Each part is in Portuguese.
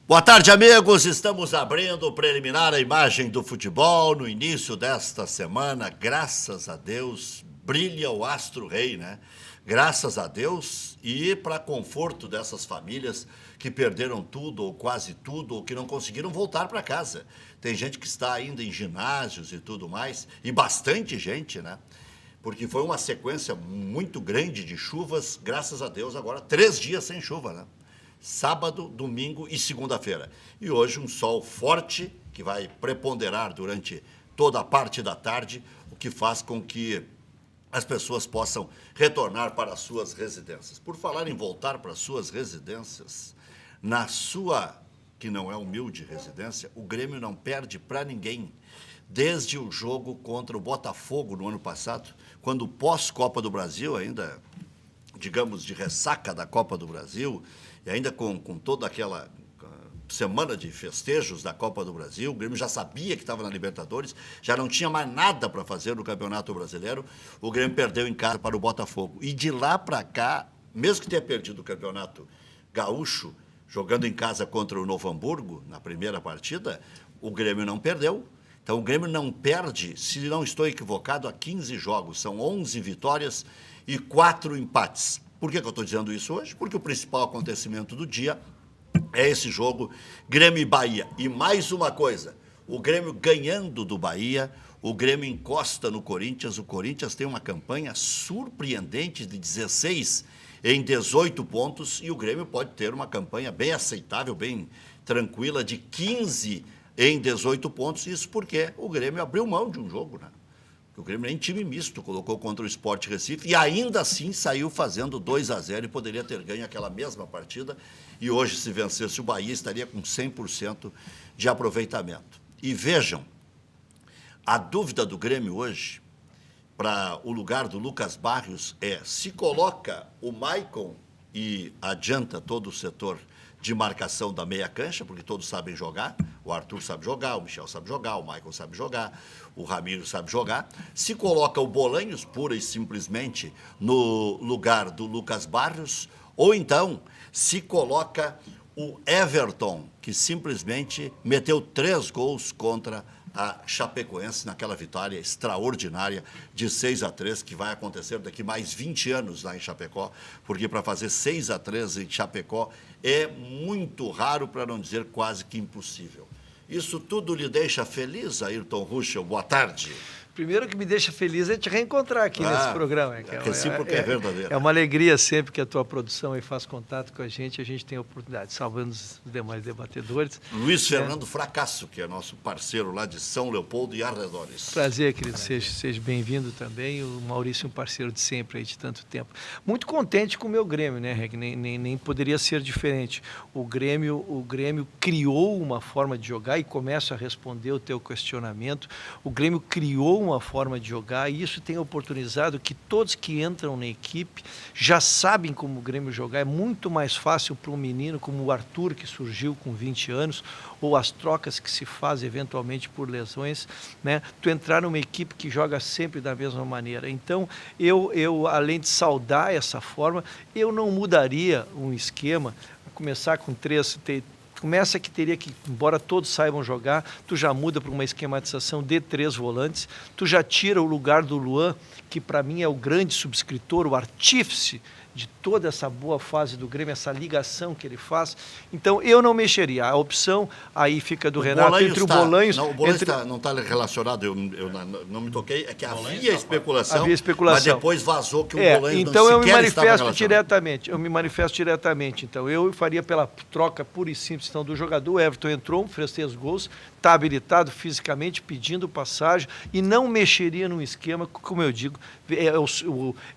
Boa tarde, amigos. Estamos abrindo o preliminar a imagem do futebol no início desta semana. Graças a Deus, brilha o astro rei, né? Graças a Deus e para conforto dessas famílias que perderam tudo ou quase tudo ou que não conseguiram voltar para casa. Tem gente que está ainda em ginásios e tudo mais, e bastante gente, né? Porque foi uma sequência muito grande de chuvas, graças a Deus, agora 3 dias sem chuva, né? Sábado, domingo e segunda-feira. E hoje um sol forte que vai preponderar durante toda a parte da tarde, o que faz com que as pessoas possam retornar para as suas residências. Por falar em voltar para as suas residências, na sua, que não é humilde residência, o Grêmio não perde para ninguém. Desde o jogo contra o Botafogo no ano passado, quando pós-Copa do Brasil, ainda, digamos, de ressaca da Copa do Brasil, e ainda com toda aquela semana de festejos da Copa do Brasil, o Grêmio já sabia que estava na Libertadores, já não tinha mais nada para fazer no Campeonato Brasileiro, o Grêmio perdeu em casa para o Botafogo. E de lá para cá, mesmo que tenha perdido o Campeonato Gaúcho, jogando em casa contra o Novo Hamburgo, na primeira partida, o Grêmio não perdeu. Então, o Grêmio não perde, se não estou equivocado, há 15 jogos. São 11 vitórias e 4 empates. Por que eu estou dizendo isso hoje? Porque o principal acontecimento do dia é esse jogo Grêmio e Bahia. E mais uma coisa, o Grêmio ganhando do Bahia, o Grêmio encosta no Corinthians. O Corinthians tem uma campanha surpreendente de 16 em 18 pontos e o Grêmio pode ter uma campanha bem aceitável, bem tranquila, de 15 em 18 pontos. Isso porque o Grêmio abriu mão de um jogo, né? O Grêmio nem time misto colocou contra o Sport Recife e ainda assim saiu fazendo 2-0 e poderia ter ganho aquela mesma partida. E hoje, se vencesse o Bahia, estaria com 100% de aproveitamento. E vejam, a dúvida do Grêmio hoje, para o lugar do Lucas Barrios, é se coloca o Maicon e adianta todo o setor de marcação da meia cancha, porque todos sabem jogar, o Arthur sabe jogar, o Michel sabe jogar, o Maicon sabe jogar, o Ramiro sabe jogar. Se coloca o Bolanhos, pura e simplesmente, no lugar do Lucas Barrios, ou então se coloca o Everton, que simplesmente meteu 3 gols contra a Chapecoense naquela vitória extraordinária de 6-3, que vai acontecer daqui mais 20 anos lá em Chapecó, porque para fazer 6-3 em Chapecó é muito raro, para não dizer quase que impossível. Isso tudo lhe deixa feliz, Ayrton Ruschel? Boa tarde. Primeiro que me deixa feliz é te reencontrar aqui nesse programa. A recíproca é verdadeira. É uma alegria sempre que a tua produção aí faz contato com a gente tem a oportunidade, salvando os demais debatedores. Luiz Fernando Fracasso, que é nosso parceiro lá de São Leopoldo e arredores. Prazer, querido, seja bem-vindo também. O Maurício é um parceiro de sempre, aí, de tanto tempo. Muito contente com o meu Grêmio, né, Reg? Nem poderia ser diferente. O Grêmio criou uma forma de jogar, e começo a responder o teu questionamento. O Grêmio criou uma forma de jogar, e isso tem oportunizado que todos que entram na equipe já sabem como o Grêmio jogar. É muito mais fácil para um menino como o Arthur, que surgiu com 20 anos, ou as trocas que se fazem eventualmente por lesões, né? Tu entrar numa equipe que joga sempre da mesma maneira. Então, eu além de saudar essa forma, eu não mudaria um esquema, começar com 3. Começa que teria que, embora todos saibam jogar, tu já muda para uma esquematização de 3 volantes, tu já tira o lugar do Luan, que para mim é o grande subscritor, o artífice de toda essa boa fase do Grêmio, essa ligação que ele faz. Então, eu não mexeria. A opção aí fica do Renato entre o Bolanhos... Não, o Bolanhos não está relacionado, eu não me toquei, é que havia especulação, mas depois vazou que o Bolanhos então não eu me sequer manifesto diretamente. Então, eu faria pela troca pura e simples então, do jogador. O Everton entrou, fez 3 gols, está habilitado fisicamente, pedindo passagem, e não mexeria num esquema, como eu digo,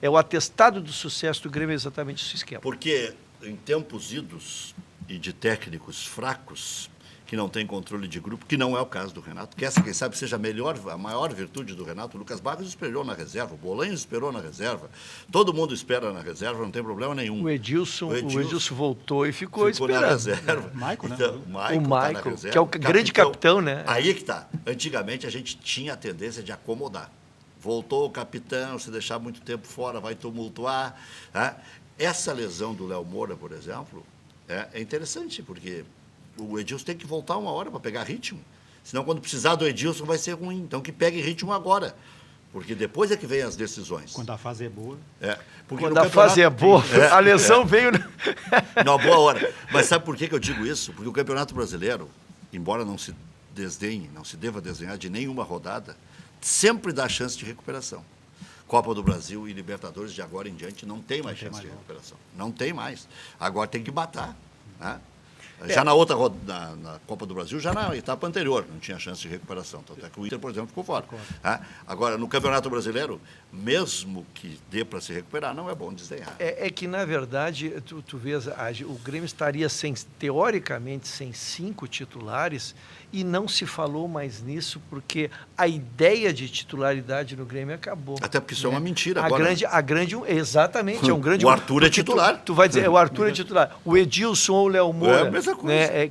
é o atestado do sucesso do Grêmio, é exatamente esse esquema. Porque em tempos idos e de técnicos fracos, que não tem controle de grupo, que não é o caso do Renato, que essa, quem sabe, seja a maior virtude do Renato. O Lucas Barros esperou na reserva, o Bolanhos esperou na reserva, todo mundo espera na reserva, não tem problema nenhum. O Edilson voltou e ficou esperando. Na reserva. Maicon, né? Então, o Maicon, que é o grande capitão, né? Aí que está. Antigamente a gente tinha a tendência de acomodar. Voltou o capitão, se deixar muito tempo fora, vai tumultuar. Né? Essa lesão do Léo Moura, por exemplo, é interessante, porque O Edilson tem que voltar uma hora para pegar ritmo. Senão, quando precisar do Edilson, vai ser ruim. Então, que pegue ritmo agora. Porque depois é que vem as decisões. Quando a fase é boa. Quando a fase é boa, a lesão veio... Na boa hora. Mas sabe por que eu digo isso? Porque o Campeonato Brasileiro, embora não se desdenhe, não se deva desenhar de nenhuma rodada, sempre dá chance de recuperação. Copa do Brasil e Libertadores, de agora em diante, não tem mais chance de recuperação. Não tem mais. Agora tem que matar. Né? Já na outra na Copa do Brasil, já na etapa anterior, não tinha chance de recuperação. Tanto é que o Inter, por exemplo, ficou fora. Agora, no Campeonato Brasileiro, mesmo que dê para se recuperar, não é bom desdenhar. É que, na verdade, tu vês, o Grêmio estaria, teoricamente, sem 5 titulares e não se falou mais nisso porque a ideia de titularidade no Grêmio acabou. Até porque isso é uma mentira agora. Exatamente, é um grande... O Arthur é titular. Tu vai dizer, o Arthur é titular. O Edilson ou o Léo Moura. É a mesma coisa. Né?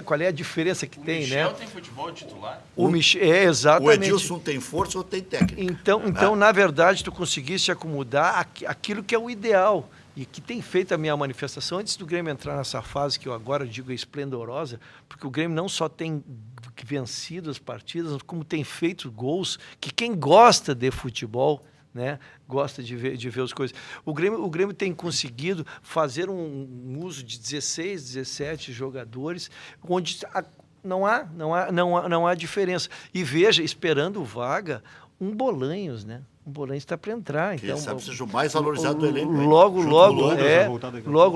Qual é a diferença que tem, né? O Michel tem futebol titular? O Michel, exatamente. O Edilson tem força ou tem técnica? Então, na verdade, tu conseguiste acomodar aquilo que é o ideal e que tem feito a minha manifestação antes do Grêmio entrar nessa fase que eu agora digo é esplendorosa, porque o Grêmio não só tem vencido as partidas, como tem feito gols que quem gosta de futebol, né, gosta de ver as coisas. O Grêmio tem conseguido fazer um uso de 16, 17 jogadores, onde não há diferença. E veja, esperando vaga, um Bolanhos, né? O Bolanhos está para entrar. Então, sabe, seja o mais valorizado do elenco. Logo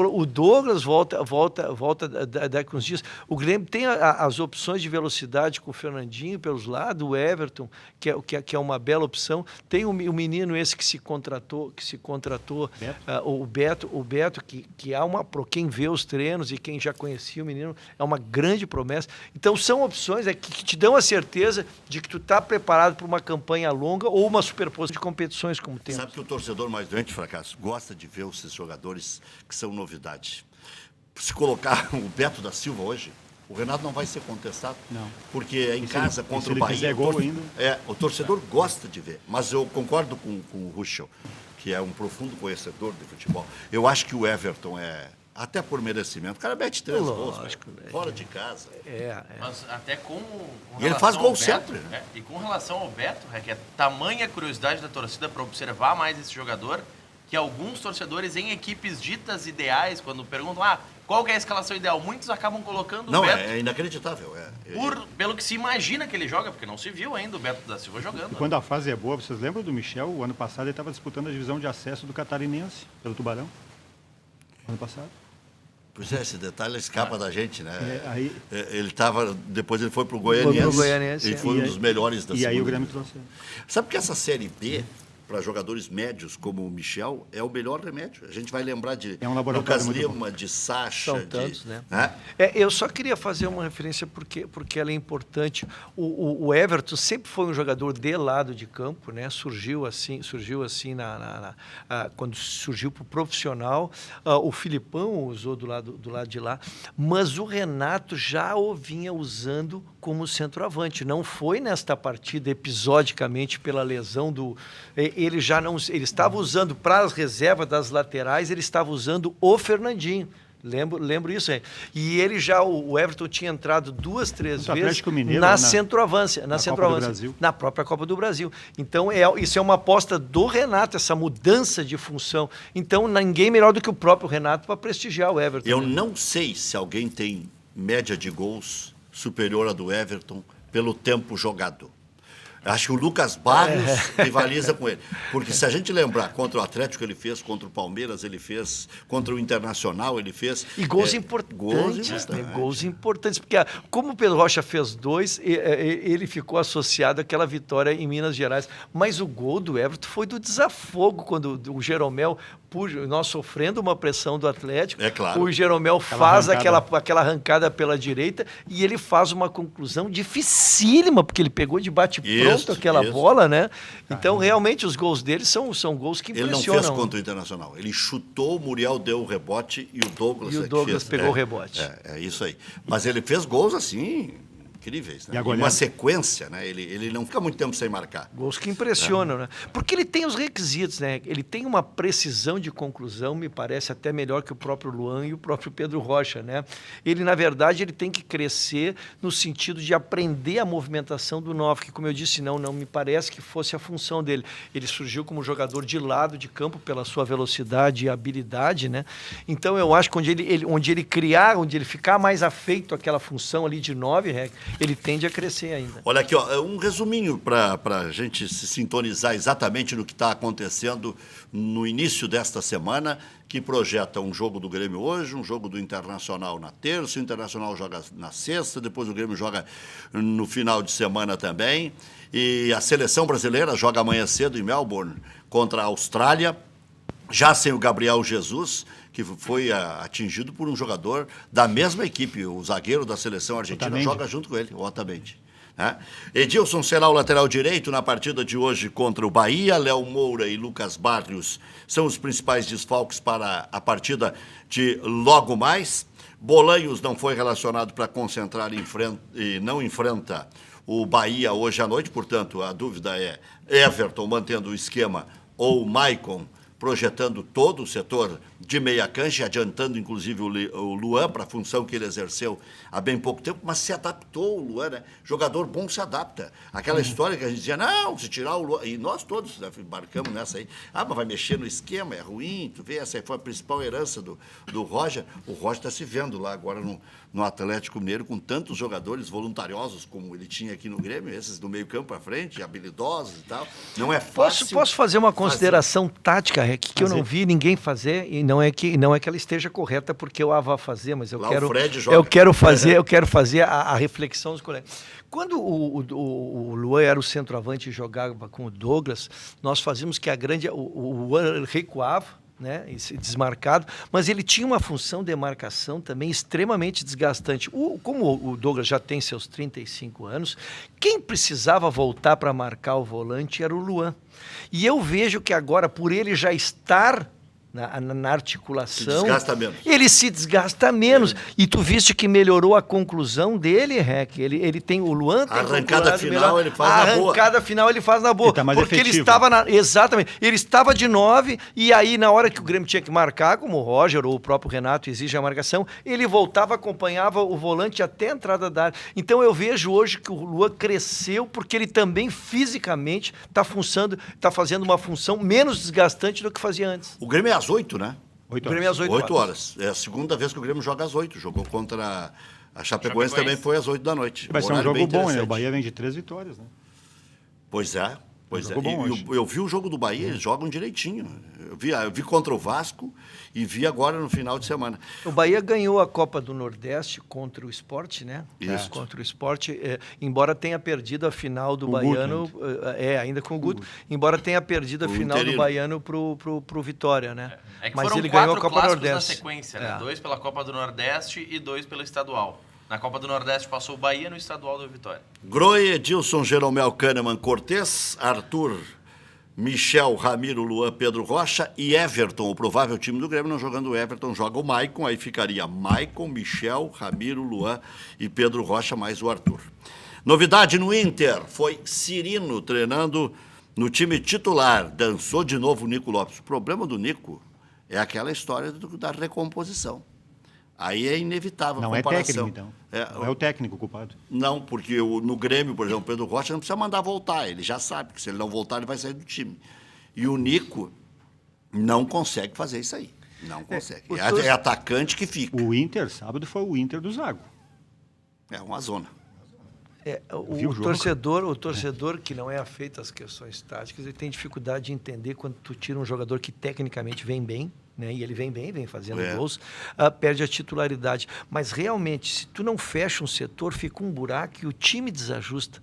o Douglas volta daqui uns dias. O Grêmio tem as opções de velocidade com o Fernandinho pelos lados, o Everton, que é uma bela opção. Tem o menino esse que se contratou, o Beto, que há quem vê os treinos e quem já conhecia o menino, é uma grande promessa. Então são opções que te dão a certeza de que tu está preparado para uma campanha longa ou uma superposição de competições como temos. Sabe que o torcedor mais doente, Fracasso, gosta de ver esses jogadores que são novidade. Se colocar o Beto da Silva hoje, o Renato não vai ser contestado. Não. Porque é em casa contra o Bahia. Se ele fizer gol ainda. O torcedor gosta de ver. Mas eu concordo com o Ruschel, que é um profundo conhecedor de futebol. Eu acho que o Everton até por merecimento. O cara mete 3 gols, fora de casa. Mas até e ele faz gol sempre. Né? E com relação ao Beto, que é tamanha curiosidade da torcida para observar mais esse jogador, que alguns torcedores em equipes ditas ideais, quando perguntam qual que é a escalação ideal, muitos acabam colocando o Beto. É inacreditável. Pelo que se imagina que ele joga, porque não se viu ainda o Beto da Silva jogando. Quando a fase é boa, vocês lembram do Michel? O ano passado ele estava disputando a divisão de acesso do Catarinense, pelo Tubarão. Ano passado. Pois esse detalhe escapa da gente, né? Depois ele foi para o Goianiense. Ele foi um dos melhores da segunda. E aí o Grêmio trouxe. Sabe que essa Série B, para jogadores médios como o Michel, é o melhor remédio. A gente vai lembrar de Lucas Lima, de Sacha. São tantos, né? Eu só queria fazer uma referência porque ela é importante. O Everton sempre foi um jogador de lado de campo, né? Surgiu assim quando surgiu para o profissional. O Filipão usou do lado de lá, mas o Renato já o vinha usando como centroavante. Não foi nesta partida episodicamente pela lesão do... Ele estava usando para as reservas das laterais, ele estava usando o Fernandinho. Lembro isso aí. E o Everton tinha entrado 2, 3 vezes na centroavância. Na própria Copa do Brasil. Então, isso é uma aposta do Renato, essa mudança de função. Então, ninguém melhor do que o próprio Renato para prestigiar o Everton. Eu não sei se alguém tem média de gols superior à do Everton pelo tempo jogado. Acho que o Lucas Barros rivaliza com ele. Porque se a gente lembrar, contra o Atlético ele fez, contra o Palmeiras ele fez, contra o Internacional ele fez. E gols importantes. Gols importantes. Porque como o Pedro Rocha fez 2, ele ficou associado àquela vitória em Minas Gerais. Mas o gol do Everton foi do desafogo, quando o Jeromel, nós sofrendo uma pressão do Atlético, o Jeromel faz aquela arrancada pela direita e ele faz uma conclusão dificílima, porque ele pegou de bate-pronto aquela bola, né? Então, realmente, os gols dele são gols que impressionam. Ele não fez contra o Internacional. Ele chutou, o Muriel deu o rebote e o Douglas pegou o rebote. É isso aí. Mas ele fez gols assim, incríveis, né? E a Em goleada? uma sequência, né? Ele não fica muito tempo sem marcar. Gols que impressionam, né? Porque ele tem os requisitos, né? Ele tem uma precisão de conclusão, me parece até melhor que o próprio Luan e o próprio Pedro Rocha, né? Ele, na verdade, ele tem que crescer no sentido de aprender a movimentação do 9, que, como eu disse, não me parece que fosse a função dele. Ele surgiu como jogador de lado de campo pela sua velocidade e habilidade, né? Então, eu acho que onde ele ficar mais afeito àquela função ali de 9, ele tende a crescer ainda. Olha aqui, ó, um resuminho para a gente se sintonizar exatamente no que está acontecendo no início desta semana, que projeta um jogo do Grêmio hoje, um jogo do Internacional na terça, o Internacional joga na sexta, depois o Grêmio joga no final de semana também, e a seleção brasileira joga amanhã cedo em Melbourne contra a Austrália, já sem o Gabriel Jesus, que foi atingido por um jogador da mesma equipe, o zagueiro da seleção argentina Otamendi. joga junto com ele, o Otamendi. Né? Edilson será o lateral direito na partida de hoje contra o Bahia. Léo Moura e Lucas Barrios são os principais desfalques para a partida de logo mais. Bolanhos não foi relacionado para concentrar e não enfrenta o Bahia hoje à noite, portanto, a dúvida é Everton mantendo o esquema ou Maicon projetando todo o setor de meia cancha, adiantando inclusive o Luan para a função que ele exerceu há bem pouco tempo, mas se adaptou o Luan, né? Jogador bom se adapta. Aquela história que a gente dizia, não, se tirar o Luan, e nós todos, né, embarcamos nessa aí, mas vai mexer no esquema, é ruim, tu vê, essa aí foi a principal herança do Roger. O Roger está se vendo lá agora no Atlético Mineiro, com tantos jogadores voluntariosos como ele tinha aqui no Grêmio, esses do meio campo para frente, habilidosos e tal. Não é fácil. Posso fazer uma consideração tática, que eu não vi ninguém fazer, e não é que ela esteja correta porque eu a vá fazer, mas eu Lá quero o Fred joga. eu quero fazer a reflexão dos colegas. Quando o Luan era o centroavante e jogava com o Douglas, nós fazíamos que o Luan recuava, né, desmarcado, mas ele tinha uma função de marcação também extremamente desgastante. Como o Douglas já tem seus 35 anos, quem precisava voltar para marcar o volante era o Luan. E eu vejo que agora, por ele já estar na articulação, ele se desgasta menos. E tu viste que melhorou a conclusão dele, ele tem o Luan, tem arrancada final ele faz na boa. Arrancada final ele faz na boa. Ele tá mais porque efetivo. ele estava exatamente, ele estava de 9 e aí na hora que o Grêmio tinha que marcar, como o Roger ou o próprio Renato exige a marcação, ele voltava, acompanhava o volante até a entrada da área. Então eu vejo hoje que o Luan cresceu porque ele também fisicamente está fazendo uma função menos desgastante do que fazia antes. O Grêmio é às 8, né? 8 O Grêmio é às 8 horas. É a segunda vez que o Grêmio joga às 8. Jogou contra a Chapecoense também foi às 8 da noite. Vai ser um Horário jogo bem bom, né? interessante. O Bahia vem de 3 vitórias, né? Pois é. Jogo bom hoje. Eu vi o jogo do Bahia, eles jogam direitinho. Eu vi contra o Vasco e vi agora no final de semana. O Bahia ganhou a Copa do Nordeste contra o Sport, né? Isso. Contra o Sport, embora tenha perdido a final do O Baiano, ainda com o Guto, embora tenha perdido a O final interino. do Baiano pro Vitória, né? É que Mas foram ele ganhou a 4 Copa clássicos na Nordeste. sequência, né? É. 2 pela Copa do Nordeste e 2 pelo Estadual. Na Copa do Nordeste passou o Bahia, no Estadual do Vitória. Grohe, Edilson, Jeromel, Kahneman, Cortez, Arthur, Michel, Ramiro, Luan, Pedro Rocha e Everton, o provável time do Grêmio. Não jogando o Everton, joga o Maicon, aí ficaria Maicon, Michel, Ramiro, Luan e Pedro Rocha, mais o Arthur. Novidade no Inter, foi Cirino treinando no time titular, dançou de novo o Nico Lopes. O problema do Nico é aquela história da recomposição. Aí é inevitável a Não é comparação. técnico, então. Não é o técnico o culpado. Não, porque no Grêmio, por exemplo, o Pedro Rocha não precisa mandar voltar. Ele já sabe que se ele não voltar, ele vai sair do time. E o Nico não consegue fazer isso aí. Não consegue. É atacante que fica. O Inter, sábado, foi o Inter do Zago. É uma zona. Viu o jogo? O torcedor que não é afeito às questões táticas, ele tem dificuldade de entender quando tu tira um jogador que tecnicamente vem bem, né? E ele vem bem, vem fazendo gols, perde a titularidade. Mas realmente, se tu não fecha um setor, fica um buraco e o time desajusta.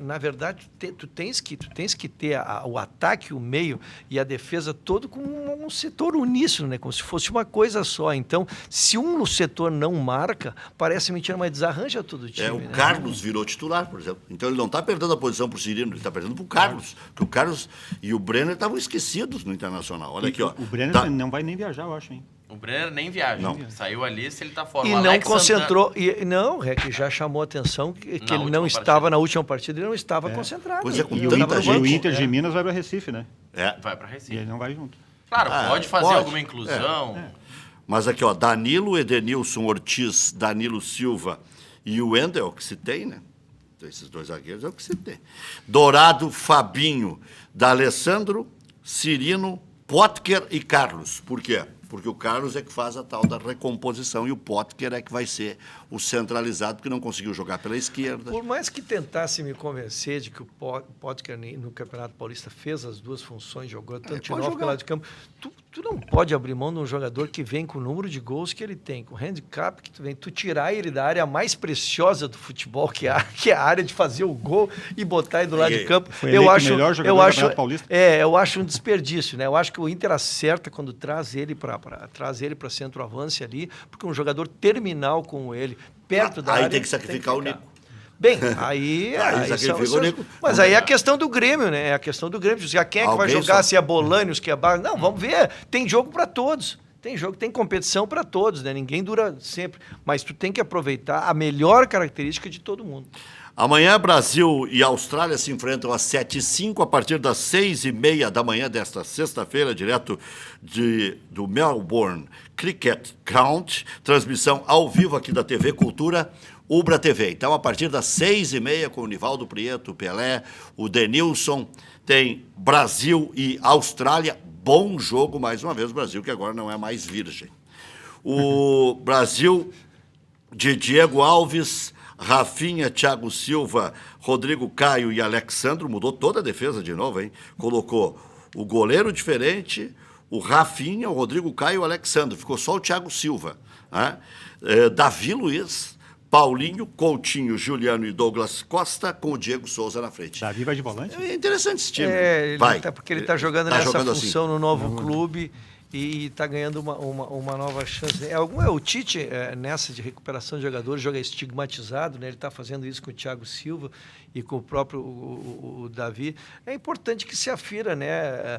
Na verdade, tu tens que ter o ataque, o meio e a defesa todo como um setor uníssono, né? Como se fosse uma coisa só. Então, se um setor não marca, parece mentira, mas desarranja todo o time. O né? Carlos virou titular, por exemplo. Então ele não está perdendo a posição para o Cirino, ele está perdendo para o Carlos. Porque o Carlos e o Brenner estavam esquecidos no Internacional. Olha aqui, ó. O Brenner não vai nem viajar, eu acho, hein? O Brenner nem viaja. Não. Saiu ali, se ele tá fora. E O não Alex concentrou. Não, Rec já chamou a atenção que Na ele não última estava partida. na última partida, ele não estava concentrado. Pois é, com Ele tanta estava no gente. E o banco. Inter de Minas vai para Recife, né? É. vai pra E Recife. ele não vai junto. Claro, pode fazer pode. alguma inclusão. Mas aqui, ó, Danilo, Edenilson, Ortiz, Danilo Silva e o Wendel, que se tem, né? Esses dois zagueiros é o que se tem. Dourado, Fabinho, D'Alessandro, Cirino, Potker e Carlos. Por quê? Porque o Carlos é que faz a tal da recomposição e o Potker é que vai ser o centralizado, porque não conseguiu jogar pela esquerda. Por mais que tentasse me convencer de que o Potker no Campeonato Paulista fez as duas funções, jogou tanto de pode novo jogar. pelo lado de campo, tu não pode abrir mão de um jogador que vem com o número de gols que ele tem, com o handicap que tu vem, tu tirar ele da área mais preciosa do futebol, que é a área de fazer o gol e botar ele do lado de campo. Foi eleito o melhor jogador do Campeonato Paulista. Eu acho um desperdício, né? Eu acho que o Inter acerta quando traz ele para centroavance ali, porque um jogador terminal como ele, perto da área... Aí tem que sacrificar o ficar. Nico. Bem, aí sacrifica o Nico. mas aí é a questão do Grêmio, né? É a questão do Grêmio. Já quem é que vai Alguém jogar, só- se é Bolânios, que é Bar... Não, vamos ver. Tem jogo para todos. Tem competição para todos, né? Ninguém dura sempre. Mas tu tem que aproveitar a melhor característica de todo mundo. Amanhã, Brasil e Austrália se enfrentam às 7h05, a partir das 6h30 da manhã desta sexta-feira, direto do Melbourne Cricket Ground, transmissão ao vivo aqui da TV Cultura, Ubra TV. Então, a partir das 6h30, com o Nivaldo Prieto, o Pelé, o Denilson, tem Brasil e Austrália. Bom jogo, mais uma vez, o Brasil, que agora não é mais virgem. O Brasil de Diego Alves, Rafinha, Thiago Silva, Rodrigo Caio e Alexandro, mudou toda a defesa de novo, hein? Colocou o goleiro diferente, o Rafinha, o Rodrigo Caio e o Alexandro. Ficou só o Thiago Silva. Né? Davi Luiz, Paulinho, Coutinho, Juliano e Douglas Costa, com o Diego Souza na frente. Davi vai de volante? É interessante esse time. Porque ele está jogando Tá nessa jogando função assim. no novo clube e está ganhando uma nova chance. O Tite, nessa de recuperação de jogadores, joga estigmatizado, né? Ele está fazendo isso com o Thiago Silva e com o próprio o Davi. É importante que se afira, né?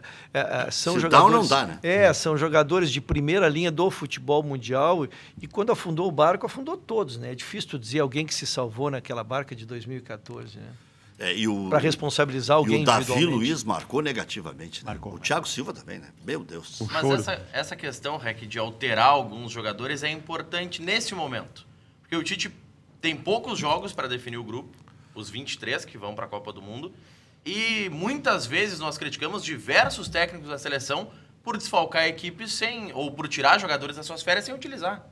São Se jogadores, dá ou não dá, né? São jogadores de primeira linha do futebol mundial e quando afundou o barco, afundou todos, né? É difícil tu dizer alguém que se salvou naquela barca de 2014, né? Para responsabilizar alguém E o Davi individualmente. Luiz marcou negativamente. Né? Marcou. O Thiago Silva também, né? Meu Deus. O Mas choro. essa questão, Rec, de alterar alguns jogadores é importante nesse momento. Porque o Tite tem poucos jogos para definir o grupo, os 23 que vão para a Copa do Mundo, e muitas vezes nós criticamos diversos técnicos da seleção por desfalcar a equipe ou por tirar jogadores das suas férias sem utilizar.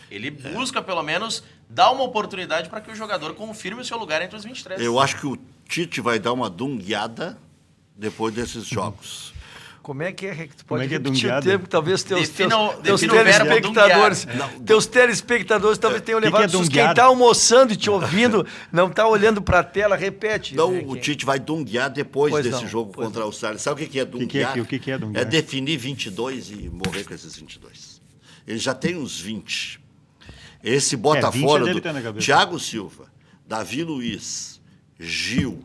Ele busca, pelo menos, dar uma oportunidade para que o jogador confirme o seu lugar entre os 23. Eu acho que o Tite vai dar uma dungueada depois desses jogos. Como é que é que tu Como pode é que é repetir o dungueada? termo que talvez teus Defina o telespectadores, dunguear. teus telespectadores talvez tenham que levado é susto. Quem dungueada? está almoçando e te ouvindo, não está olhando para a tela, repete. Então, né, o que- Tite vai dunguear depois Pois desse não, jogo pois contra a Austrália. Sabe o que é dunguear? O que é dunguear? É definir 22 e morrer com esses 22. Ele já tem uns 20. Esse bota 20 fora deve do ter na cabeça. Thiago Silva, Davi Luiz, Gil.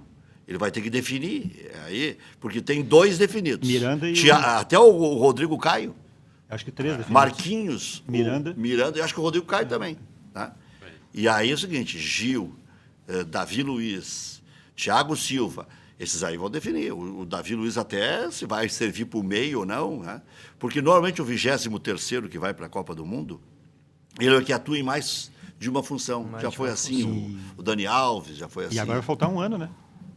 Ele vai ter que definir aí, porque tem 2 definidos. Miranda e até o Rodrigo Caio. Acho que 3 definidos. Marquinhos, Miranda. Miranda, eu acho que o Rodrigo Caio também. Tá? E aí é o seguinte, Gil, Davi Luiz, Thiago Silva, esses aí vão definir. O Davi Luiz até se vai servir para o meio ou não, né? Porque normalmente o 23º que vai para a Copa do Mundo, ele é o que atua em mais de uma função. Mais Já de foi uma assim, o Dani Alves, já foi assim. E agora vai faltar um ano, né?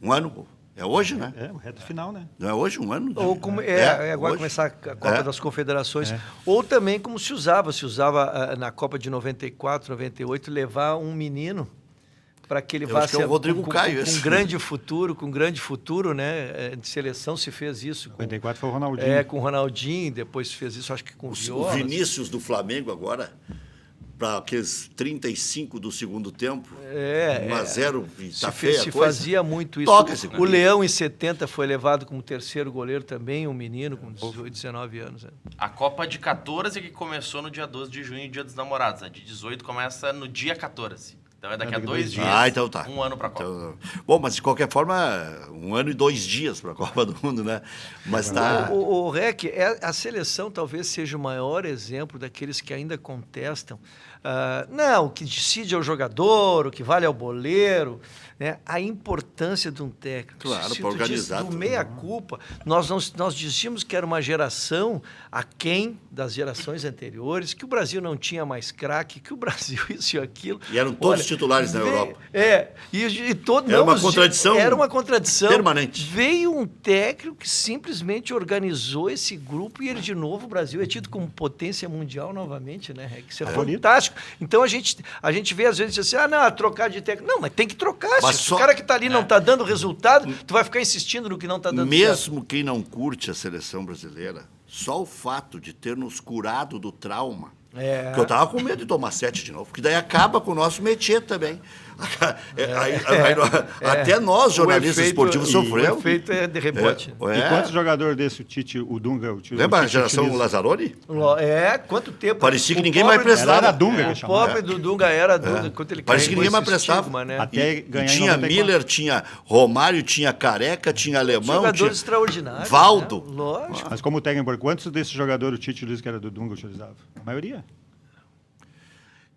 Um ano, é hoje, né? É, o reto final, né? Não é hoje um ano? Ou como agora hoje. começar a Copa É. das Confederações. Ou também como se usava na Copa de 94, 98, levar um menino para que ele Eu vá acho que é o Rodrigo Caio, com esse. um grande futuro, né? De seleção se fez isso. 54 foi o Ronaldinho. Com o Ronaldinho, depois fez isso, acho que com o O Viola. Vinícius do Flamengo agora, para aqueles 35 do segundo tempo, 1-0, e tá feia a Se coisa. fazia muito isso. Toca esse O guri. Leão, em 70, foi levado como terceiro goleiro também, um menino com 18, 19 anos. Né? A Copa de 14 que começou no dia 12 de junho, dia dos namorados. A de 18 começa no dia 14. Então é daqui a 2 dias. Então tá. Um ano para a Copa. Então, bom, mas de qualquer forma, 1 ano e 2 dias para a Copa do Mundo, né? Mas tá. O Rec, a seleção talvez seja o maior exemplo daqueles que ainda contestam. Não, o que decide é o jogador, o que vale é o boleiro, né? A importância de um técnico. Claro, Se para tu diz organizar do tudo. meia-culpa, nós dizíamos que era uma geração aquém das gerações anteriores, que o Brasil não tinha mais craque, que o Brasil isso e aquilo. E eram todos titulares na Europa. Era uma contradição Era uma contradição permanente. Veio um técnico que simplesmente organizou esse grupo e ele, de novo, o Brasil é tido como potência mundial novamente, né, Rec? Isso é fantástico. Então a gente vê às vezes assim, trocar de técnico. Não, mas tem que trocar. Mas Se só- o cara que está ali não está dando resultado, tu vai ficar insistindo no que não está dando certo. Mesmo quem não curte a seleção brasileira, só o fato de ter nos curado do trauma. Porque eu tava com medo de tomar 7 de novo, porque daí acaba com o nosso métier também. Até nós, jornalistas esportivos, O sofremos. efeito é de rebote. E quantos jogadores desse o Tite, o Dunga... Lembra a Tite geração utiliza? Lazzaroni? Quanto tempo? Parecia que O ninguém pobre- mais prestava. Era a Dunga que O chamava. pobre do Dunga era Dunga, quando ele Parecia que carregou ninguém mais esse prestava. estigma, né? Até E ganhar em tinha 94. Miller, tinha Romário, tinha Careca, tinha Alemão, Jogadores tinha extraordinários. Valdo. Né? Lógico. Mas como técnico, quantos desses jogadores o Tite disse que era do Dunga utilizava? A maioria.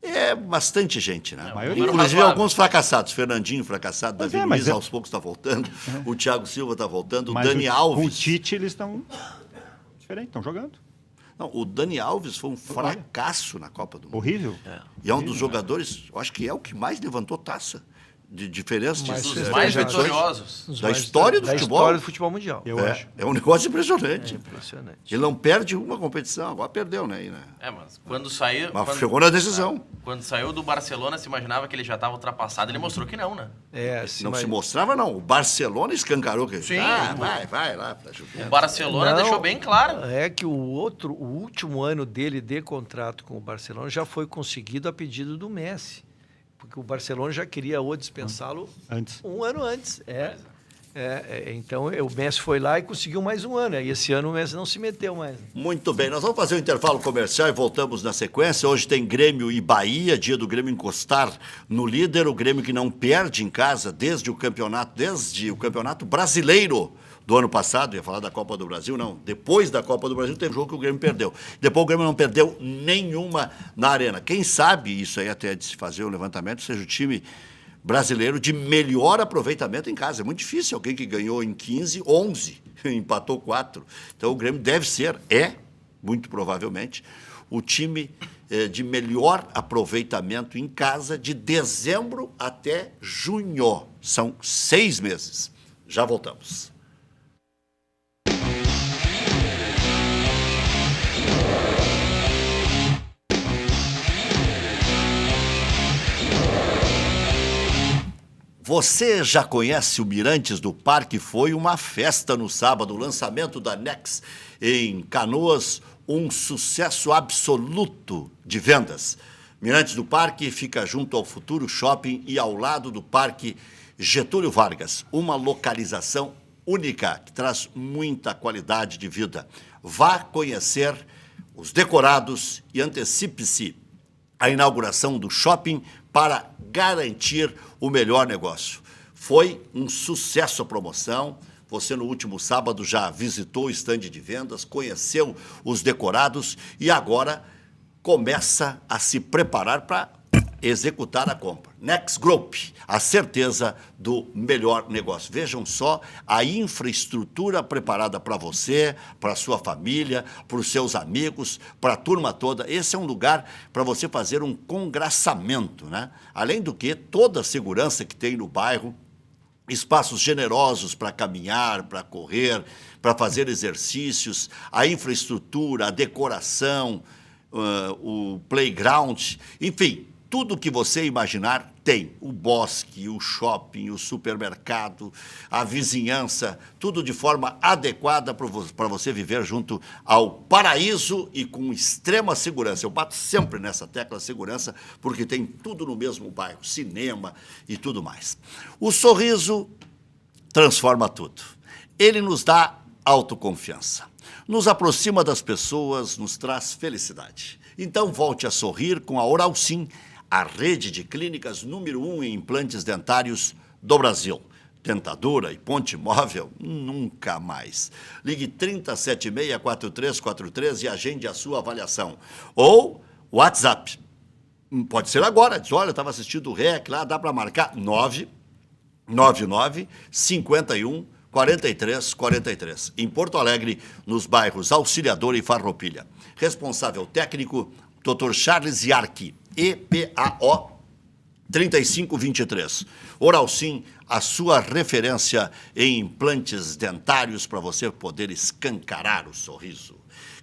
É bastante gente, né? maioria. Inclusive Razoável. alguns fracassados. Fernandinho fracassado, Pois Davi é, mas Luiz é- aos poucos está voltando. O Thiago Silva está voltando. O Mas Dani com o Alves. Tite eles estão diferentes, estão jogando. Não, o Dani Alves foi um fracasso na Copa do Mundo. Horrível. E é um dos jogadores, eu acho que é o que mais levantou taça de diferença Mas de dos Dos É, mais já- vitoriosos. Os da mais- história do da futebol. história do futebol mundial. Eu acho. É um negócio impressionante. Impressionante. Ele não perde uma competição, agora perdeu, né? Mas quando saiu... Mas quando- chegou na decisão. Quando saiu do Barcelona, se imaginava que ele já estava ultrapassado. Ele mostrou que não, né? Não se mostrava, não. O Barcelona escancarou que Sim. vai lá para O ajudar. Barcelona Não, deixou bem claro. É que o último ano dele de contrato com o Barcelona já foi conseguido a pedido do Messi. Porque o Barcelona já queria dispensá-lo Antes. um ano antes. Então o Messi foi lá e conseguiu mais um ano. E esse ano o Messi não se meteu mais. Muito bem, nós vamos fazer um intervalo comercial e voltamos na sequência. Hoje tem Grêmio e Bahia, dia do Grêmio encostar no líder, o Grêmio que não perde em casa desde o campeonato brasileiro do ano passado. Ia falar da Copa do Brasil, não. Depois da Copa do Brasil teve um jogo que o Grêmio perdeu. Depois o Grêmio não perdeu nenhuma na Arena. Quem sabe, isso aí até de se fazer o levantamento, seja o time brasileiro de melhor aproveitamento em casa. É muito difícil alguém que ganhou em 15, 11, empatou 4. Então o Grêmio deve ser, muito provavelmente, o time de melhor aproveitamento em casa de dezembro até junho. São 6 meses. Já voltamos. Você já conhece o Mirantes do Parque? Foi uma festa no sábado, o lançamento da Nex em Canoas, um sucesso absoluto de vendas. Mirantes do Parque fica junto ao Futuro Shopping e ao lado do Parque Getúlio Vargas, uma localização única que traz muita qualidade de vida. Vá conhecer os decorados e antecipe-se a inauguração do shopping para garantir o melhor negócio. Foi um sucesso a promoção. Você, no último sábado, já visitou o estande de vendas, conheceu os decorados e agora começa a se preparar para executar a compra. Next Group, a certeza do melhor negócio. Vejam só a infraestrutura preparada para você, para a sua família, para os seus amigos, para a turma toda. Esse é um lugar para você fazer um congraçamento, né? Além do que, toda a segurança que tem no bairro, espaços generosos para caminhar, para correr, para fazer exercícios, a infraestrutura, a decoração, o playground, enfim, tudo que você imaginar tem. O bosque, o shopping, o supermercado, a vizinhança, tudo de forma adequada para você viver junto ao paraíso e com extrema segurança. Eu bato sempre nessa tecla segurança, porque tem tudo no mesmo bairro, cinema e tudo mais. O sorriso transforma tudo. Ele nos dá autoconfiança, nos aproxima das pessoas, nos traz felicidade. Então volte a sorrir com a Oral Sim, a rede de clínicas número 1 em implantes dentários do Brasil. Dentadura e ponte móvel, nunca mais. Ligue 3076-4343 e agende a sua avaliação. Ou WhatsApp. Pode ser agora. Diz, olha, eu estava assistindo o REC lá, dá para marcar 999 51 43 43. Em Porto Alegre, nos bairros Auxiliador e Farroupilha. Responsável técnico, Dr. Charles Yarki, EPAO 3523. Oral Sim, a sua referência em implantes dentários para você poder escancarar o sorriso.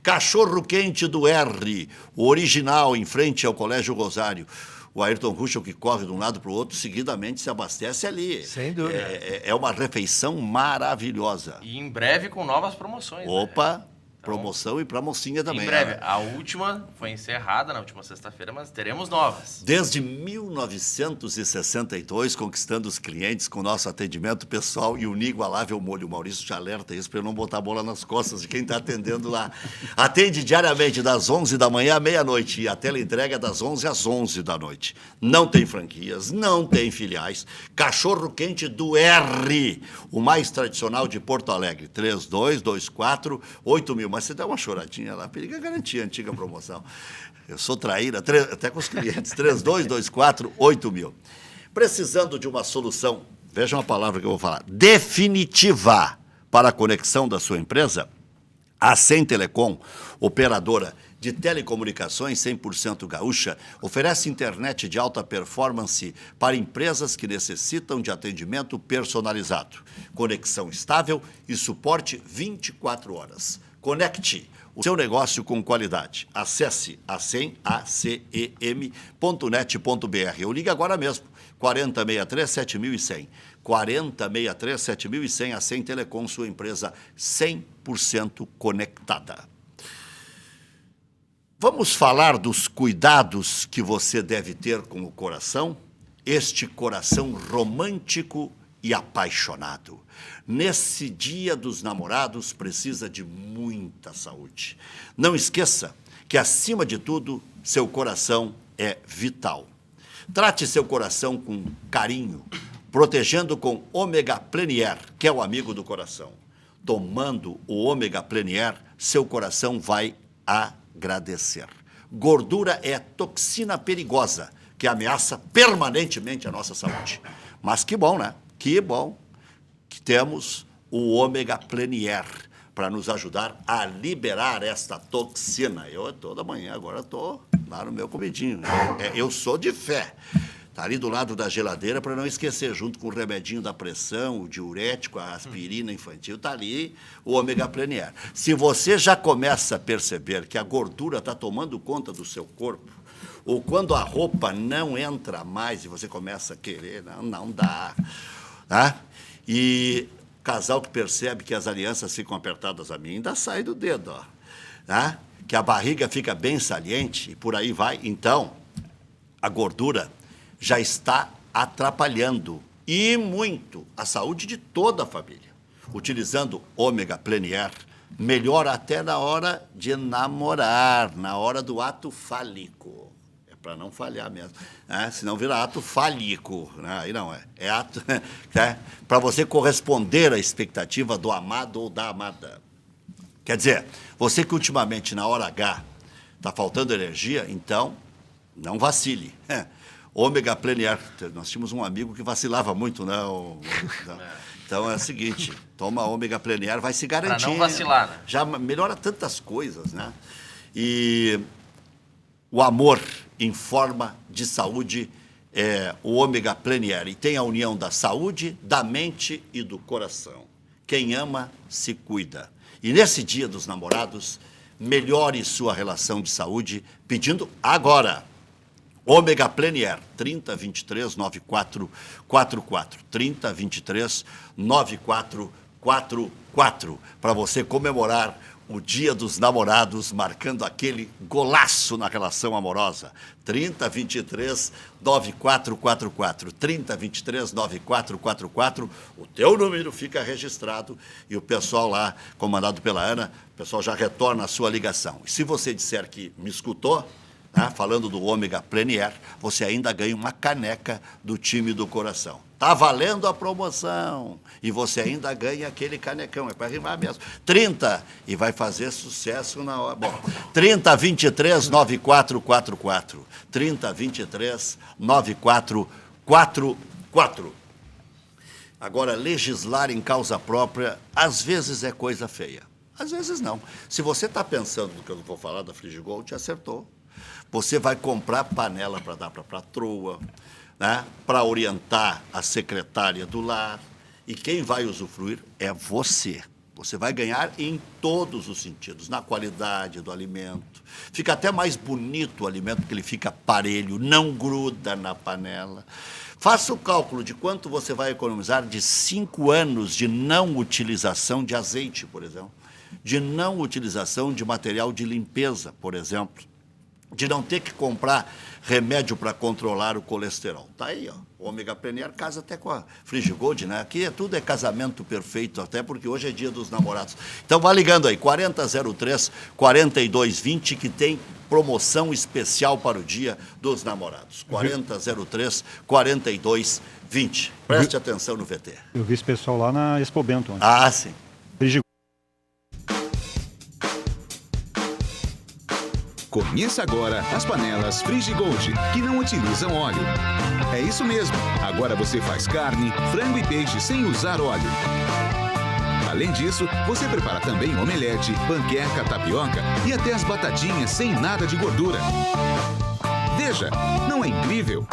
Cachorro Quente do R, o original, em frente ao Colégio Rosário. O Ayrton Ruschel, que corre de um lado para o outro, seguidamente se abastece ali. Sem dúvida. É uma refeição maravilhosa. E em breve com novas promoções. Opa! Né? Promoção e para a mocinha também. Em breve. Né? A última foi encerrada na última sexta-feira, mas teremos novas. Desde 1962, conquistando os clientes com nosso atendimento pessoal e o inigualável molho. O Maurício te alerta isso para eu não botar a bola nas costas de quem está atendendo lá. Atende diariamente das 11 da manhã à meia-noite e a teleentrega das 11 às 11 da noite. Não tem franquias, não tem filiais. Cachorro Quente do R, o mais tradicional de Porto Alegre. 3224-8000. Mas você dá uma choradinha lá, periga garantir a antiga promoção. Eu sou traíra, até com os clientes, 3224-8000. Precisando de uma solução, veja uma palavra que eu vou falar, definitiva para a conexão da sua empresa, a Sem Telecom, operadora de telecomunicações 100% gaúcha, oferece internet de alta performance para empresas que necessitam de atendimento personalizado, conexão estável e suporte 24 horas. Conecte o seu negócio com qualidade. Acesse acem.net.br ou ligue agora mesmo, 4063-7100. 4063-7100, a Sem Telecom, sua empresa 100% conectada. Vamos falar dos cuidados que você deve ter com o coração? Este coração romântico e apaixonado. Nesse Dia dos Namorados, precisa de muita saúde. Não esqueça que, acima de tudo, seu coração é vital. Trate seu coração com carinho, protegendo com Ômega Plenier, que é o amigo do coração. Tomando o Ômega Plenier, seu coração vai agradecer. Gordura é toxina perigosa que ameaça permanentemente a nossa saúde. Mas que bom, né? Que bom que temos o Ômega Plenier para nos ajudar a liberar esta toxina. Eu toda manhã agora estou lá no meu comidinho. Eu sou de fé. Está ali do lado da geladeira para não esquecer, junto com o remedinho da pressão, o diurético, a aspirina infantil, está ali o Ômega Plenier. Se você já começa a perceber que a gordura está tomando conta do seu corpo, ou quando a roupa não entra mais e você começa a querer, não dá. Tá? E casal que percebe que as alianças ficam apertadas a mim, ainda sai do dedo, ó. Tá? Que a barriga fica bem saliente e por aí vai. Então, a gordura já está atrapalhando e muito a saúde de toda a família. Utilizando Ômega Plenier, melhora até na hora de namorar, na hora do ato fálico. É para não falhar mesmo, né? Senão vira ato fálico, né? Aí não é. É ato para você corresponder à expectativa do amado ou da amada. Quer dizer, você que ultimamente na hora H está faltando energia, então não vacile. Ômega Plenier. Nós tínhamos um amigo que vacilava muito, né? Então é o seguinte, toma Ômega Plenier, vai se garantir. Para não vacilar, né? Já melhora tantas coisas, né? E o amor em forma de saúde é o Ômega Plenier. E tem a união da saúde, da mente e do coração. Quem ama, se cuida. E nesse Dia dos Namorados, melhore sua relação de saúde pedindo agora Ômega Plenier, 3023-9444, 3023-9444, para você comemorar o Dia dos Namorados, marcando aquele golaço na relação amorosa. 3023-9444, 3023-9444, o teu número fica registrado e o pessoal lá, comandado pela Ana, o pessoal já retorna a sua ligação. E se você disser que me escutou, né, falando do Ômega Premier, você ainda ganha uma caneca do time do coração. Tá valendo a promoção e você ainda ganha aquele canecão, é para rimar mesmo. 30 e vai fazer sucesso na hora. Bom, 3023 9444. 3023 9444. Agora, legislar em causa própria, às vezes é coisa feia. Às vezes não. Se você está pensando no que eu vou falar da Frigigold, acertou. Você vai comprar panela para dar para a patroa, né? Para orientar a secretária do lar. E quem vai usufruir é você. Você vai ganhar em todos os sentidos, na qualidade do alimento. Fica até mais bonito o alimento, porque ele fica parelho, não gruda na panela. Faça o cálculo de quanto você vai economizar de 5 anos de não utilização de azeite, por exemplo, de não utilização de material de limpeza, por exemplo, de não ter que comprar remédio para controlar o colesterol. Está aí, ó. O Ômega Premier casa até com a Frigigold, né? Aqui tudo é casamento perfeito, até porque hoje é dia dos namorados. Então vá ligando aí, 4003-4220, que tem promoção especial para o dia dos namorados. 4003-4220. Preste atenção no VT. Eu vi esse pessoal lá na Expo Bento ontem. Ah, sim. Conheça agora as panelas Frigigold, que não utilizam óleo. É isso mesmo, agora você faz carne, frango e peixe sem usar óleo. Além disso, você prepara também omelete, panqueca, tapioca e até as batatinhas sem nada de gordura. Veja, não é incrível?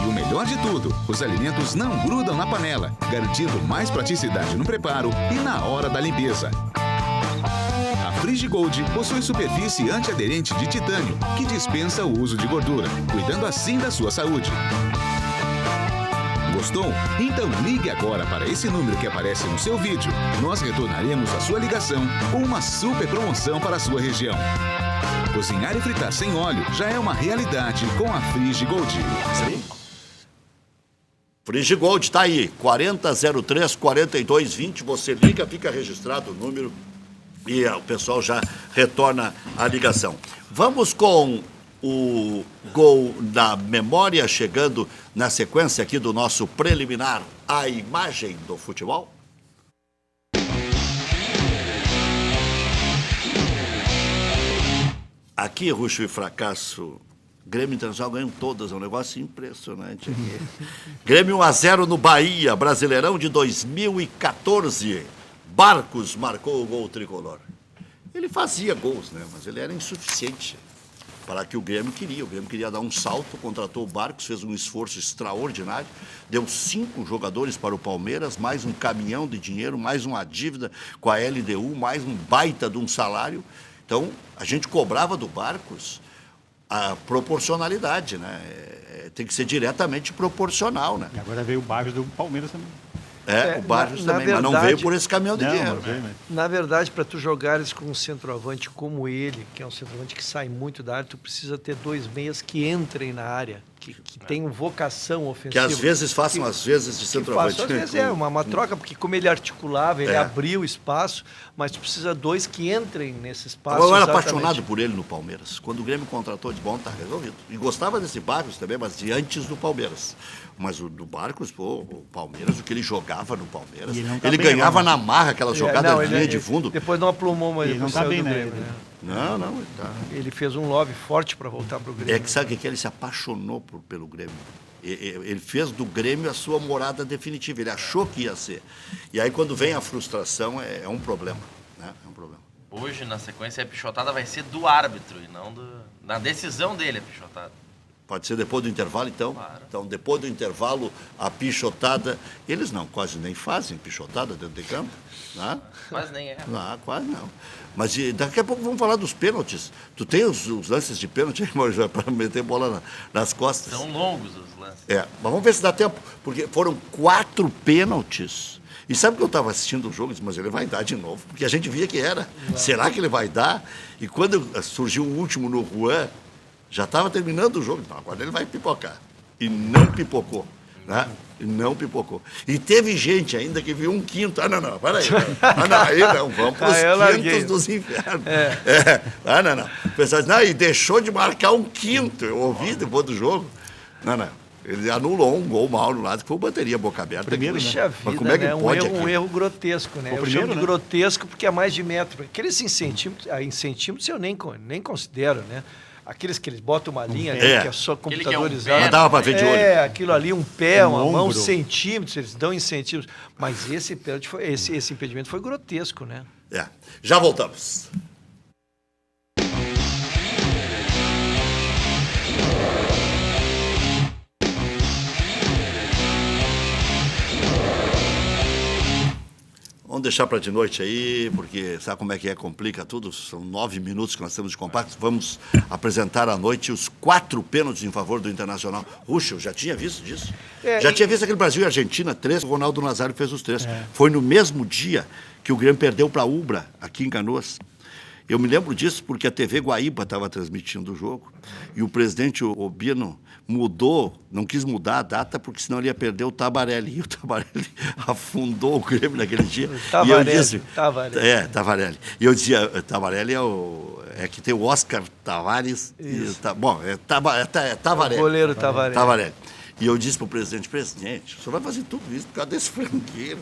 E o melhor de tudo, os alimentos não grudam na panela, garantindo mais praticidade no preparo e na hora da limpeza. A Frigigold possui superfície antiaderente de titânio, que dispensa o uso de gordura, cuidando assim da sua saúde. Gostou? Então ligue agora para esse número que aparece no seu vídeo. Nós retornaremos a sua ligação com uma super promoção para a sua região. Cozinhar e fritar sem óleo já é uma realidade com a Frigigold. Sim. Frigigold está aí, 4003-4220. Você liga, fica registrado o número e o pessoal já retorna a ligação. Vamos com o gol da memória, chegando na sequência aqui do nosso preliminar, a imagem do futebol. Aqui, Ruxo e Fracasso, Grêmio Internacional ganham todas, é um negócio impressionante aqui. Grêmio 1-0 no Bahia, Brasileirão de 2014. Barcos marcou o gol tricolor. Ele fazia gols, né? Mas ele era insuficiente para que o Grêmio queria. O Grêmio queria dar um salto, contratou o Barcos, fez um esforço extraordinário, deu 5 jogadores para o Palmeiras, mais um caminhão de dinheiro, mais uma dívida com a LDU, mais um baita de um salário. Então, a gente cobrava do Barcos a proporcionalidade, né? Tem que ser diretamente proporcional, né? E agora veio o Barcos do Palmeiras também. O Barcos também, verdade, mas não veio por esse caminhão de Não, dinheiro. mas veio, né? Na verdade, para tu jogares com um centroavante como ele, que é um centroavante que sai muito da área, tu precisa ter 2 meias que entrem na área, que tenham vocação ofensiva. Que às vezes façam, às vezes, de centroavante. Às vezes uma troca, porque como ele articulava, ele abriu o espaço, mas tu precisa 2 que entrem nesse espaço. Eu era exatamente. apaixonado por ele no Palmeiras. Quando o Grêmio contratou, de bom, tá resolvido. E gostava desse Barcos também, mas de antes do Palmeiras. Mas o do Barcos, pô, o Palmeiras, o que ele jogava no Palmeiras, ele ganhava na marra aquelas jogadas de linha de fundo. Depois não aplumou, mas Ele não tá saiu bem, do né? Grêmio, né? Não, ele tá. Ele fez um love forte para voltar para o Grêmio. É que sabe o que é? Ele se apaixonou pelo Grêmio. Ele fez do Grêmio a sua morada definitiva. Ele achou que ia ser. E aí, quando vem a frustração, é um problema. Né? É um problema. Hoje, na sequência, a pichotada vai ser do árbitro e não da decisão dele, a pichotada. Pode ser depois do intervalo, então? Claro. Então, depois do intervalo, a pichotada... Eles quase nem fazem pichotada dentro de campo. Né? Quase nem é. Não, quase não. Mas daqui a pouco vamos falar dos pênaltis. Tu tem os lances de pênalti, Maurício, para meter bola nas costas? São longos os lances. Mas vamos ver se dá tempo, porque foram 4 pênaltis. E sabe que eu estava assistindo o jogo e disse, mas ele vai dar de novo, porque a gente via que era. Será que ele vai dar? E quando surgiu o último no Juan, já estava terminando o jogo. Então, agora ele vai pipocar. E não pipocou. Né? E não pipocou. E teve gente ainda que viu um quinto. Ah, não, peraí. Ah, não, aí não, vamos para os quintos dos infernos. Ah, não. O pessoal disse, não, e deixou de marcar um quinto. Eu ouvi depois do jogo. Não. Ele anulou um gol mal no lado, que foi o bateria boca aberta. Primeiro, Puxa né? vida, como é que né? pode Um erro grotesco, né? O Eu primeiro, chamo de né? grotesco porque é mais de metro. Aqueles em centímetros eu nem considero, né? Aqueles que eles botam uma linha ali, que é só Aquele que é um computadorizado. Mas dava para ver de olho. Aquilo ali, um pé, uma mão, ombro. centímetros, eles dão em centímetros. Mas esse pênalti esse impedimento foi grotesco, né? Já voltamos. Vamos deixar para de noite aí, porque sabe como é que complica tudo? São 9 minutos que nós temos de compacto. Vamos apresentar à noite os 4 pênaltis em favor do Internacional. Puxa, eu já tinha visto disso. Tinha visto aquele Brasil e Argentina, 3, o Ronaldo Nazário fez os 3. Foi no mesmo dia que o Grêmio perdeu para a Ubra, aqui em Canoas. Eu me lembro disso porque a TV Guaíba estava transmitindo o jogo e o presidente Obino não quis mudar a data porque senão ele ia perder o Tabarelli. E o Tabarelli afundou o Grêmio naquele dia. Tabarelli. E eu dizia, Tabarelli é que tem o Oscar Tavares. Tabarelli. O goleiro Tabarelli. Tabarelli. E eu disse para o presidente, o senhor vai fazer tudo isso por causa desse frangueiro.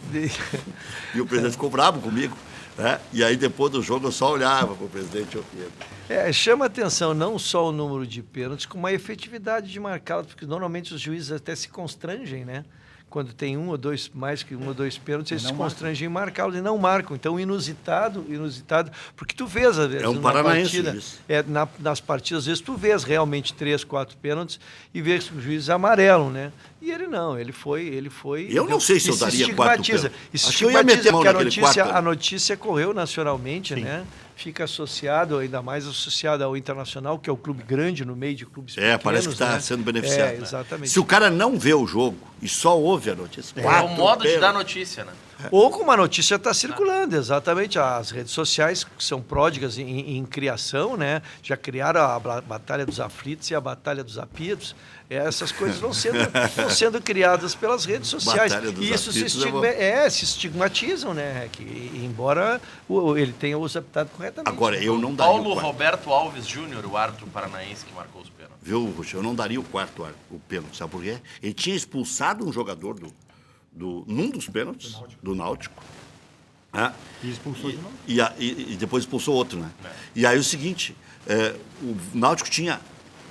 E o presidente ficou bravo comigo. Né? E aí, depois do jogo, eu só olhava para o presidente Obino. Chama atenção não só o número de pênaltis, como a efetividade de marcá-los, porque normalmente os juízes até se constrangem, né? Quando tem mais que um ou dois pênaltis, eles se constrangem em marcá-los e não marcam. Então, inusitado, porque tu vês, às vezes, um paranaense partida, nas partidas, às vezes tu vês realmente 3, 4 pênaltis e vês que os juízes amarelam, né? E ele não, ele foi. Eu não sei se eu daria 4 pênaltis. Isso Acho que eu ia meter a mão naquele quarto. A notícia correu nacionalmente, né? Fica associado, ainda mais associado ao Internacional, que é o clube grande no meio de clubes pequenos. Parece que está sendo beneficiado. Exatamente. Se o cara não vê o jogo e só ouve a notícia... É o modo de dar notícia, né? Ou como a notícia está circulando, exatamente. As redes sociais, que são pródigas em criação, né? Já criaram a Batalha dos Aflitos e a Batalha dos Apitos. Essas coisas vão sendo criadas pelas redes sociais. E isso se estigmatizam, né? Embora ele tenha usado corretamente. Agora, eu não daria Paulo Roberto Alves Júnior, o árbitro paranaense que marcou os pênaltis. Viu, Ruxa? Eu não daria o pênalti, sabe por quê? Ele tinha expulsado um jogador num dos pênaltis, do Náutico. E expulsou de novo. E depois expulsou outro, né? E aí o seguinte, o Náutico tinha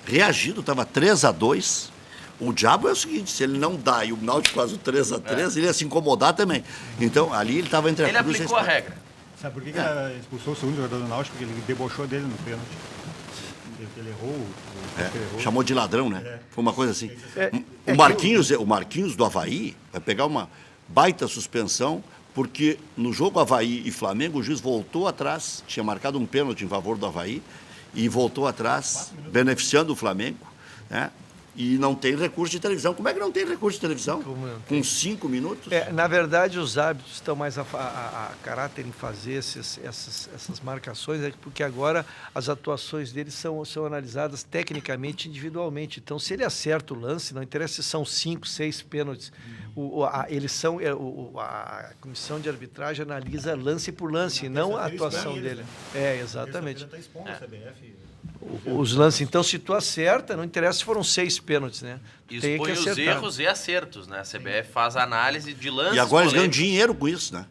reagido, estava 3-2. O diabo é o seguinte, se ele não dá e o Náutico faz o 3-3, ele ia se incomodar também. Então, ali ele estava entre a cruz e a Ele aplicou a regra. Sabe por que ele expulsou o segundo jogador do Náutico? Porque ele debochou dele no pênalti. Ele errou. Chamou de ladrão, né? Foi uma coisa assim. O Marquinhos do Avaí vai pegar uma baita suspensão, porque no jogo Avaí e Flamengo, o juiz voltou atrás, tinha marcado um pênalti em favor do Avaí, e voltou atrás, beneficiando o Flamengo, né? E não tem recurso de televisão. Como é que não tem recurso de televisão? Com 5 minutos? Na verdade, os árbitros estão mais a caráter em fazer essas marcações, porque agora as atuações deles são analisadas tecnicamente, individualmente. Então, se ele acerta o lance, não interessa se são 5, 6 pênaltis, a comissão de arbitragem analisa lance por lance, e não a atuação dele. Exatamente. Ele está expondo a CBF. Os lances, então, se tu acerta, não interessa se foram 6 pênaltis, né? Expõe os erros e acertos, né? A CBF faz análise de lances. E agora eles ganham polêmicos. dinheiro com isso, né?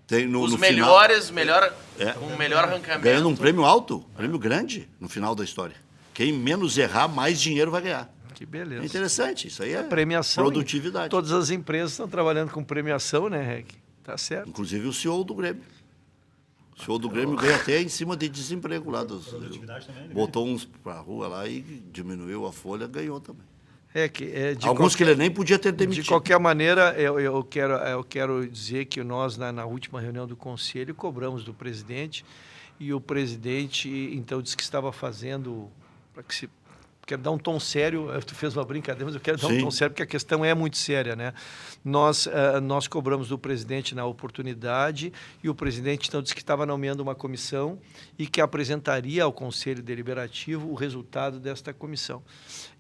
Tem Os no melhores, final, com melhor arrancamento. ganhando um prêmio alto, prêmio grande no final da história. Quem menos errar, mais dinheiro vai ganhar. Que beleza. É interessante, isso aí é premiação, produtividade. Todas as empresas estão trabalhando com premiação, né, Rec? Tá certo. Inclusive o CEO do Grêmio. O CEO do Grêmio ganha até em cima de desemprego lá. Botou uns para a rua lá e diminuiu a folha, ganhou também. Alguns que ele nem podia ter demitido. De qualquer maneira, eu quero dizer que nós, na última reunião do Conselho, cobramos do presidente, e o presidente, então, disse que estava fazendo, quero dar um tom sério, tu fez uma brincadeira, mas eu quero dar um tom sério, porque a questão é muito séria, né? Nós cobramos do presidente na oportunidade, e o presidente, então, disse que estava nomeando uma comissão e que apresentaria ao Conselho Deliberativo o resultado desta comissão.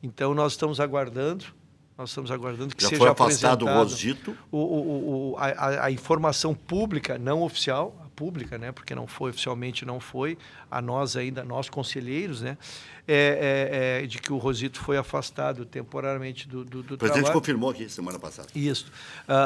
Então, nós estamos aguardando Nós estamos aguardando que Já seja foi afastado o apresentado Rosito. a informação pública, não oficial, a pública, né? Porque não foi oficialmente, não foi, a nós ainda, nós conselheiros, né? De que o Rosito foi afastado temporariamente do O presidente trabalho. confirmou aqui semana passada. Isso.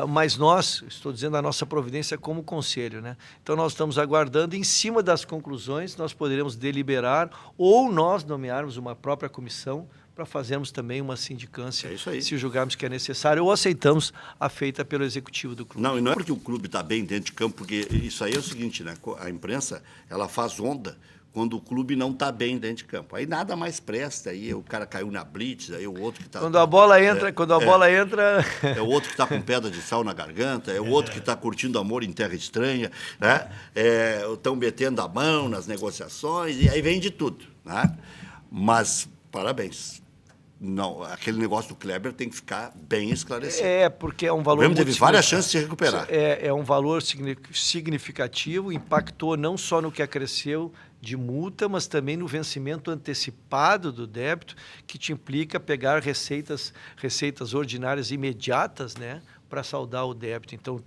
Mas nós, estou dizendo a nossa providência como conselho, né? Então nós estamos aguardando, em cima das conclusões, nós poderemos deliberar ou nós nomearmos uma própria comissão para fazermos também uma sindicância, É isso aí. se julgarmos que é necessário, ou aceitamos a feita pelo executivo do clube. Não, e não é porque o clube está bem dentro de campo, porque isso aí é o seguinte, né? A imprensa, ela faz onda quando o clube não está bem dentro de campo. Aí nada mais presta, aí o cara caiu na blitz, aí o outro que está... Quando a bola entra, bola entra... É o outro que está com pedra de sal na garganta, é o outro que está curtindo amor em terra estranha, né? Estão metendo a mão nas negociações, e aí vem de tudo, né? Mas, parabéns. Não, aquele negócio do Kleber tem que ficar bem esclarecido. Porque é um O valor Grêmio muito teve várias significativo. chances de se recuperar. É um valor significativo, impactou não só no que acresceu de multa, mas também no vencimento antecipado do débito, que te implica pegar receitas ordinárias imediatas, né, para saldar o débito. Então,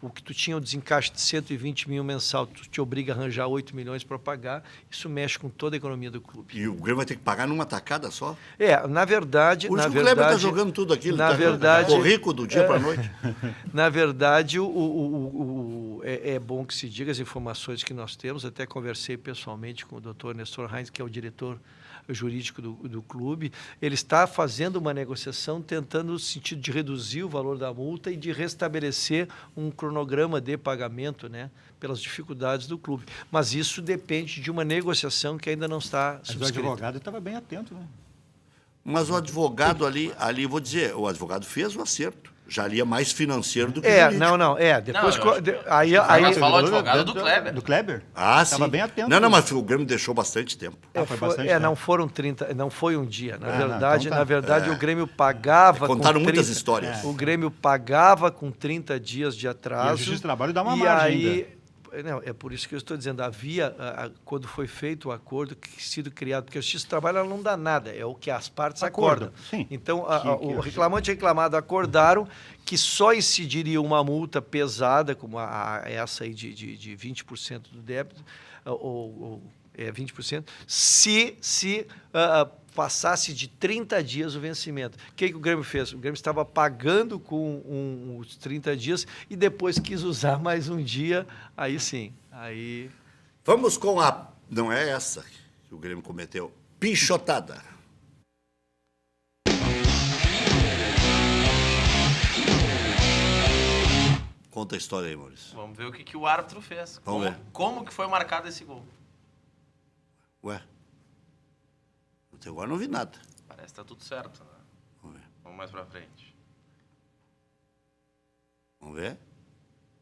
o que tu tinha o desencaixe de 120 mil mensal, tu te obriga a arranjar 8 milhões para pagar, isso mexe com toda a economia do clube. E o Grêmio vai ter que pagar numa tacada só? Na verdade... Por isso que o Kleber está jogando tudo aquilo. Na verdade... Ficou rico do dia para a noite. Na verdade, é bom que se diga as informações que nós temos. Até conversei pessoalmente com o Dr. Nestor Heinz, que é o diretor jurídico do clube. Ele está fazendo uma negociação tentando no sentido de reduzir o valor da multa e de restabelecer um cronograma de pagamento, né, pelas dificuldades do clube. Mas isso depende de uma negociação que ainda não está Mas o subscrita. advogado estava bem atento, né? Mas o advogado ali, vou dizer, o advogado fez o acerto. Já ali é mais financeiro do que Depois... Mas fala o advogado do Kleber. Do Kleber? Ah, Estava sim. bem atento. Não, mas o Grêmio deixou bastante tempo. Foi bastante tempo. Não foram 30, não foi um dia. Na então verdade, o Grêmio pagava Contaram com 30, muitas histórias. O Grêmio pagava com 30 dias de atraso. E a Justiça do Trabalho dá uma e margem aí, ainda. Não, é por isso que eu estou dizendo, havia, quando foi feito o acordo, sido criado, porque a Justiça do Trabalho ela não dá nada, é o que as partes acordam. Sim. Então, o reclamante e o reclamado acordaram que só incidiria uma multa pesada, como essa aí de 20% do débito, 20%, se passasse de 30 dias o vencimento. O que o Grêmio fez? O Grêmio estava pagando com os 30 dias e depois quis usar mais um dia, aí sim. Aí... Vamos com a... Não é essa que o Grêmio cometeu. Pichotada. Conta a história aí, Maurício. Vamos ver o que o árbitro fez. Vamos ver. Como que foi marcado esse gol? Ué? Até agora não vi nada. Parece que tá tudo certo. Né? Vamos ver. Vamos mais pra frente. Vamos ver?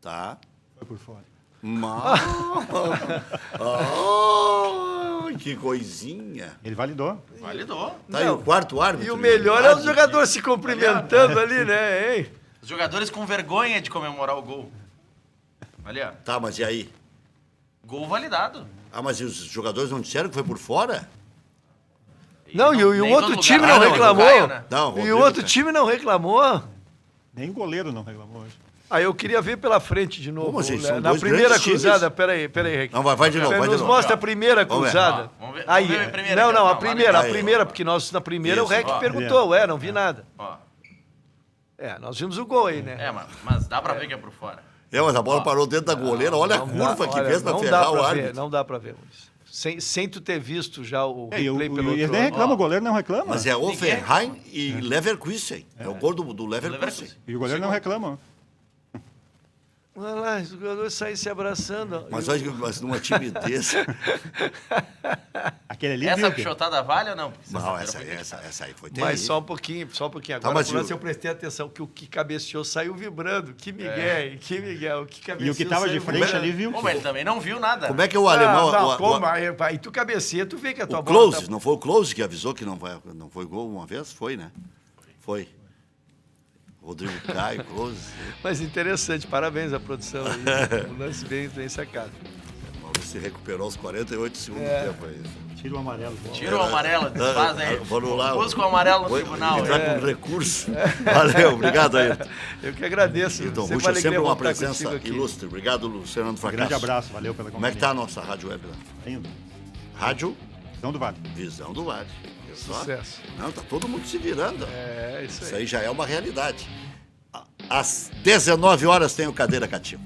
Tá. Foi por fora. Que coisinha. Ele validou. Validou. Tá aí o quarto árbitro. E o melhor é os jogadores se cumprimentando ali, né, hein? Os jogadores com vergonha de comemorar o gol. Ali, ó. Tá, mas e aí? Gol validado. Ah, mas e os jogadores não disseram que foi por fora? Não, e o nem outro todo time lugar. não Ah, não, reclamou. Caio, né? Não, E Rodrigo, o outro cara. time não reclamou. Nem o goleiro não reclamou hoje. Aí eu queria ver pela frente de novo. Como assim? né? São Na dois primeira grandes times. cruzada, peraí, Rick. Não, vai de novo, vai de Nos novo. mostra a primeira Vamos ver. cruzada. Ó, vamos ver Aí, a primeira não, aqui, não, ó. a primeira, Aí. porque nós na primeira Isso. o Rec Ó, perguntou, não vi nada. Ó. Nós vimos o gol aí, né? Mas dá pra ver que é por fora. Mas a bola parou dentro da goleira. Olha a curva que fez pra não ferrar dá o pra árbitro. ver, não dá pra ver, Luiz. Sem tu ter visto já o E replay pelo ele outro nem lado. reclama, o goleiro não reclama. Mas é Offenheim e Leverkusen. É o gol do Leverkusen. E o goleiro não reclama. Olha lá, os jogadores saem se abraçando. Mas num time desse... Aquele ali Essa viu que... pichotada vale ou não? Porque Não, sexta-feira foi essa aí foi terrível. Mas só um pouquinho. Agora, mas por lance, eu prestei atenção que o que cabeceou saiu vibrando. Que Miguel, hein? Que Miguel. O que cabeceou E o que estava de saiu frente vibrando. ali viu Pô, mas ele também não viu nada. Como é que o alemão... Não, o- como? o- Aí tu cabeceia, tu vê que a tua O bola... Close, não foi o Close que avisou que não foi gol uma vez? Foi, né? Foi. Rodrigo Caio, Close. Mas interessante, parabéns à produção aí. Um lance bem sacado. Maurício se recuperou aos 48 segundos do tempo aí. Tira o amarelo. Tira o amarelo, desfaz aí. Vamos lá. Busca o amarelo no tribunal. Entrar com recurso. Valeu, obrigado, Ayrton. Eu que agradeço. Então, Sempre Ruxa, uma alegria sempre uma voltar presença contigo aqui. ilustre. Obrigado, Luciano Um Fracasso. grande abraço, valeu pela Como é companhia. que tá a nossa rádio web lá? Indo. Rádio Visão do Vale. Visão do Vale. Viu só? Sucesso. Não, tá todo mundo se virando. É, isso aí. Isso aí já é uma realidade. Às 19 horas tem o Cadeira Cativa.